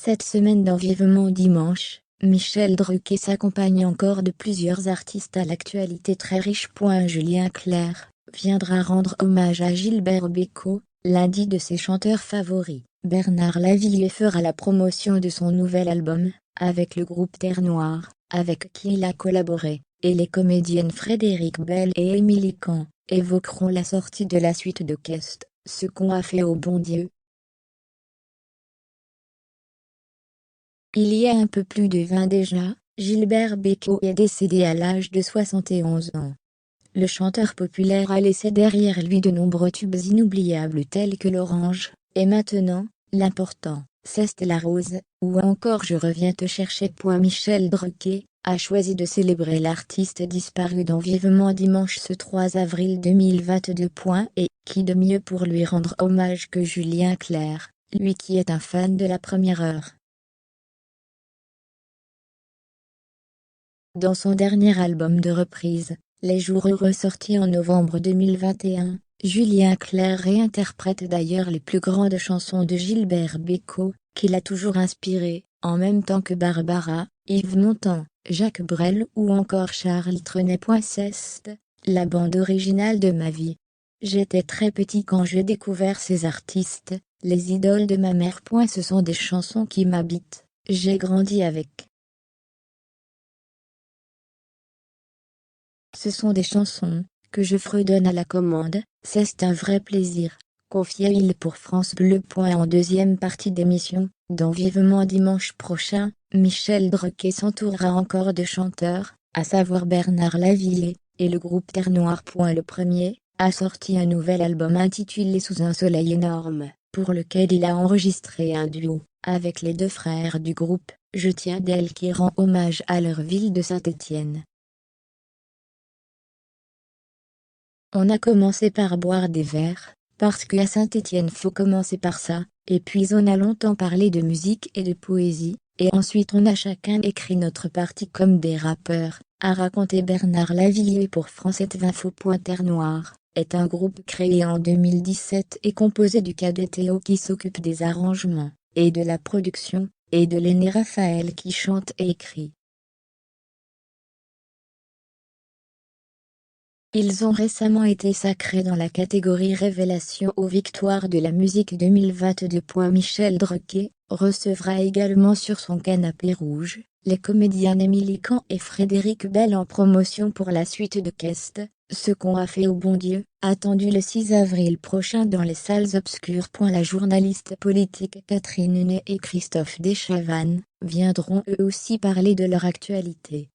Cette semaine dans Vivement Dimanche, Michel Drucker s'accompagne encore de plusieurs artistes à l'actualité très riche. Julien Clerc viendra rendre hommage à Gilbert Bécaud, l'un de ses chanteurs favoris. Bernard Lavilliers fera la promotion de son nouvel album, avec le groupe Terre Noire, avec qui il a collaboré, et les comédiennes Frédéric Bell et Émilie Kahn évoqueront la sortie de la suite de Qu'est ce qu'on a fait au bon Dieu. Il y a un peu plus de 20 déjà, Gilbert Bécaud est décédé à l'âge de 71 ans. Le chanteur populaire a laissé derrière lui de nombreux tubes inoubliables tels que l'Orange, et maintenant, l'important, c'est la rose, ou encore Je reviens te chercher. Michel Drucker a choisi de célébrer l'artiste disparu dans Vivement Dimanche ce 3 avril 2022. Et qui de mieux pour lui rendre hommage que Julien Clerc, lui qui est un fan de la première heure. Dans son dernier album de reprise, Les Jours Heureux sorti en novembre 2021, Julien Clerc réinterprète d'ailleurs les plus grandes chansons de Gilbert Bécaud, qu'il a toujours inspiré, en même temps que Barbara, Yves Montand, Jacques Brel ou encore Charles Trenet. C'est la bande originale de ma vie. J'étais très petit quand j'ai découvert ces artistes, les idoles de ma mère. Ce sont des chansons qui m'habitent, j'ai grandi avec. Ce sont des chansons que je fredonne à la commande, c'est un vrai plaisir, confie-t-il pour France Bleu. En deuxième partie d'émission, dans Vivement Dimanche prochain, Michel Drucker s'entourera encore de chanteurs, à savoir Bernard Lavilliers, et le groupe Terre Noire. Le premier a sorti un nouvel album intitulé Sous un soleil énorme, pour lequel il a enregistré un duo, avec les deux frères du groupe, Je tiens d'elle, qui rend hommage à leur ville de Saint-Étienne. On a commencé par boire des verres, parce qu'à Saint-Étienne faut commencer par ça, et puis on a longtemps parlé de musique et de poésie, et ensuite on a chacun écrit notre partie comme des rappeurs, a raconté Bernard Lavilliers pour France Info. Terre Noire est un groupe créé en 2017 et composé du cadet Théo qui s'occupe des arrangements, et de la production, et de l'aîné Raphaël qui chante et écrit. Ils ont récemment été sacrés dans la catégorie Révélation aux Victoires de la musique 2022. Michel Drucker recevra également sur son canapé rouge, les comédiens Émilie Kahn et Frédéric Bell en promotion pour la suite de Qu'est ce qu'on a fait au bon Dieu, attendu le 6 avril prochain dans les salles obscures. La journaliste politique Catherine Ney et Christophe Deschavannes viendront eux aussi parler de leur actualité.